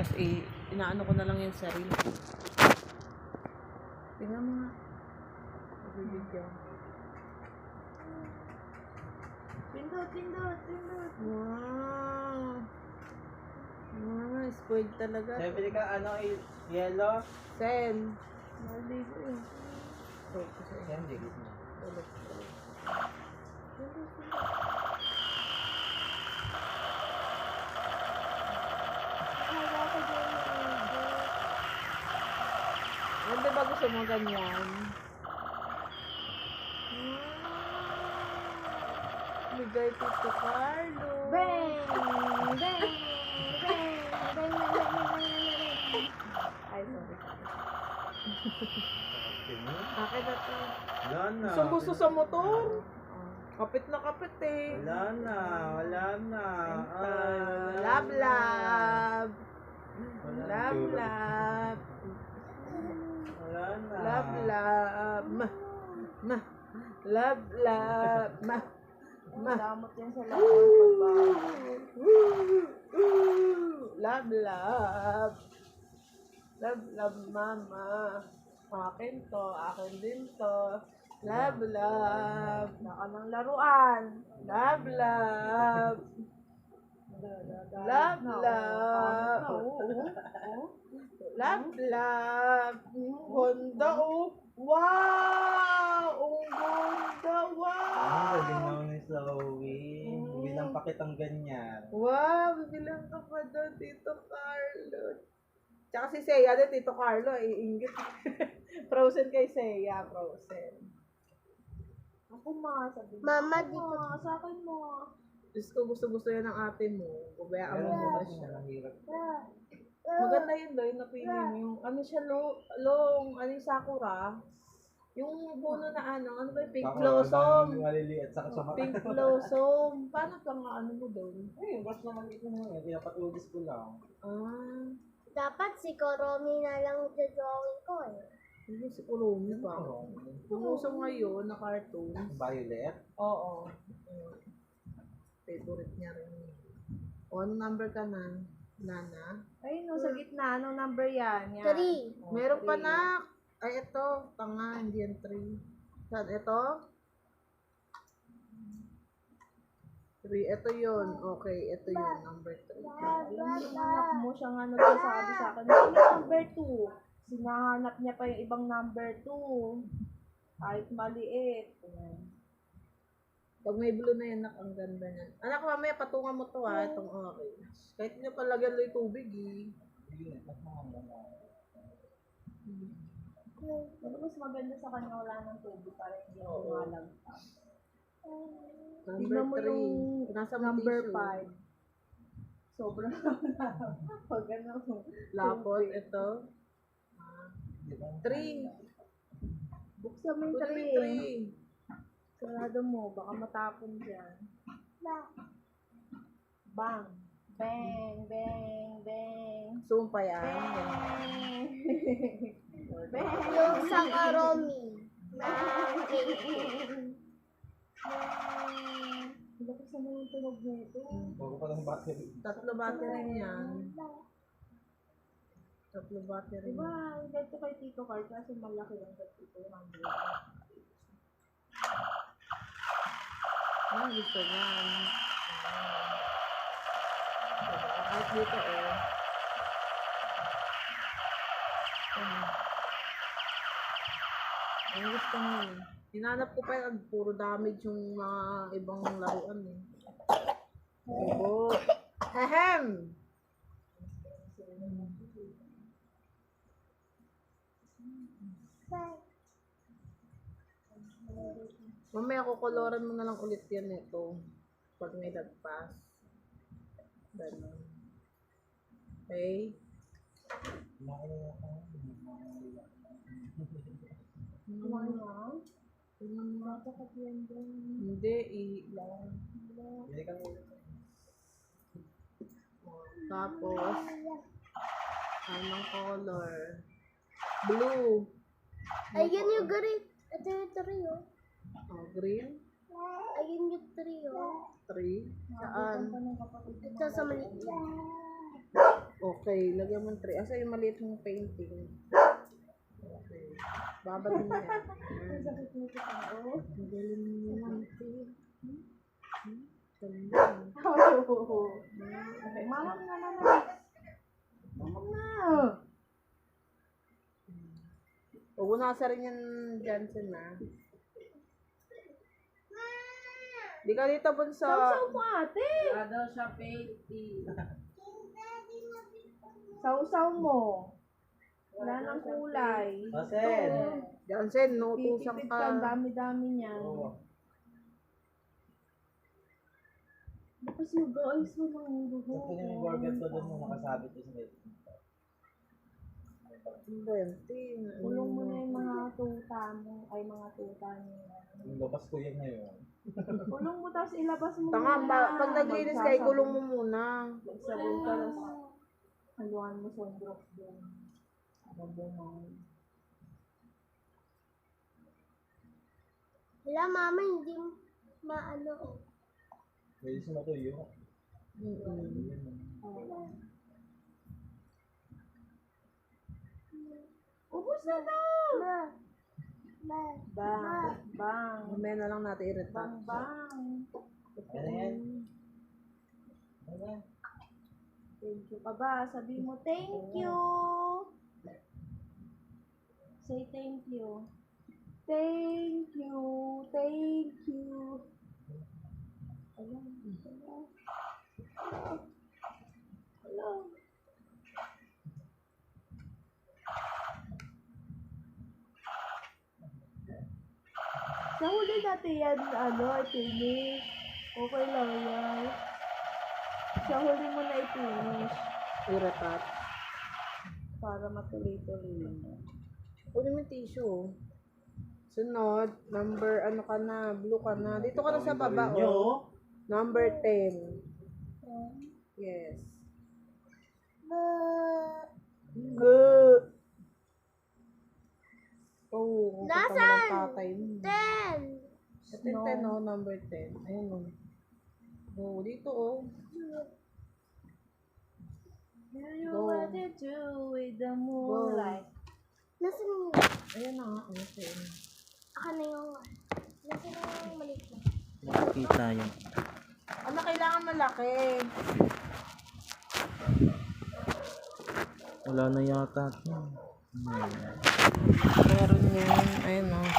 Kasi inaano ko na lang yung sarili. Tingnan mo nga. Video. Pindot. Wow. Spoiled talaga. Sabi ka, yellow? Sen. Maligo eh. Oh, kasi. Yan, digit mo. Hindi ba gusto mo ganyan? Bigay Tito Carlo. Bang! Ay, sorry. Akin na to. Wala na. Gusto sa motor. Kapit na kapit eh. Wala na. Love. Wala na. Love. Damot yan sa lawan pagbago. Love, mama. Akin to, akin din to. Love. Naka ng laruan. Love. Ganda oh. Wow! Ang ganda, wow! Galing naman ni Zoe. Bilang pakitang ganyan. Wow! Bibilang ka pa doon, Tito Carlo. Tsaka si Seiya din, Tito Carlo, iinggit. Frozen kay Seiya, frozen. Ako sabi mo. Mama, dito. Sa akin mo. Diyos ko, gusto yan ng ate mo. Kubayaan mo muna siya. Mahirap. Maganda yun doon, napili mo. Yung, ano siya, long, ano yung sakura. Yung puno na ano ba yung pink blossom? Maliliit sa kasama. Pink blossom. Paano pang ano mo doon? Ay, basta naman ito mo. Pinapatugis ko lang. Ah, Dapat si Koromi na lang drawing ko eh. hindi si Kuromi pa. Yung uso ngayon na cartoon. Violet. Oo. Favorite niya rin. O, anong number ka na? Nana? Ayun, no, sa gitna. Anong number yan? Yan. 3. Meron pa na. Ay, ito. Tanga, hindi yan 3. Saan? Ito? 3. Ito yun. Okay, ito yun. Number 3. Yung anak mo siya nga nagsasabi sa akin, "Ano yung number 2?" Sinahanap niya pa yung ibang number 2. Kahit maliit. Pag may blue na yan, ang ganda niyan. Anak, mamaya patungan mo to ha. Itong orange. Kahit nyo palagyan lo yung tubig eh. Pero mas maganda sa kanya wala ng tubig para hindi ako malagpas. Number Tingnan mo 3. yung Nasa number tissue. 5. Sobrang pag ano. Lapot, ito. 3. Buksan mo yung Kunin mo 3. Sarado mo, baka matapon dyan. Bang! Bang! Zoom pa yan. Bang! Yung sa Koromi. Lakas naman yung tunog nito. Bago pa ng battery. 3 battery niyan. 3 battery. Diba, ang ganito kay Tito Carl kasi malaki lang sa Tito 100. Gusto niyan. Kahit dito eh. Ang gusto mo eh. Hinanap ko pa yan. Puro damage yung mga ibang laruan eh. Oh. Ahem! Mamaya kukoloran mo na lang ulit yan nito. Pag may lagpas. Ganun. Okay? Kumain na? Matakat yan dyan. Hindi, lang. Hindi ka Tapos, anong color? Blue. Ayun yung green. Ito yung 3 oh. Oh, green. Ayun yung 3 oh. 3. Saan? Ito sa maliit. Okay. Okay, lagyan mo ng 3. Asa yung maliit mong painting? Okay. Babad mo yan. Ang sakit nito tao. Ang galing mo naman, Phil. Galing. Okay, mama na, mama. Mama na. Pupunasa rin yan, Johnson, na. Di ka dito, bunso. Sausaw mo ate. Wala daw siya painting. Sausaw mo. Wala nang kulay. Josel! Johnson, nutusan Pipipit ka. ka, ang dami-dami niyan. Oo. Tapos yung guys mo ng dugo. Ito yung gorget ko doon mo nakasabit yung net. Benting. Kulong mo na yung mga tuta mo. Ay, mga tuta niya. Yung labas ko yun ngayon. Kulong mo, tapos ilabas mo Tanga, muna. pag naglinis ka, ikulong mo muna. Magsabon ka na sa haluan mo sa drop doon. Wala, mama, hindi maano. Pwede siya matuyo. Ubus na to! Bang, bang, Mamaya na lang natin i-retouch. bang, bang. Ano yan? Ano yan? Thank you ka ba? Sabi mo, thank you. Say thank you. Thank you. Thank you. Alam. Alam. Sa huli natin yan, finish. Okay lang yan. Sa huli mo na i-finish. I-retouch. Para matuloy-tuloy. Kunin mo yung tissue. Sunod, number, ano ka na, blue ka na. Dito ka na sa baba, Nyo, oh. Number 10. Yes. Good. Oh, nakita mo ng tatay mo. 10. Ito yung 10, oh, number 10. Ayun, oh. Oh, dito, oh. Do you Go. want to do with the moonlight? Nasaan yung... Ayan na nga, ano siya. Ako na yung... Nasaan yung maliit na? nakikita yun. Ano, kailangan malaki. Wala na yata. Meron yan. Ayun, oh.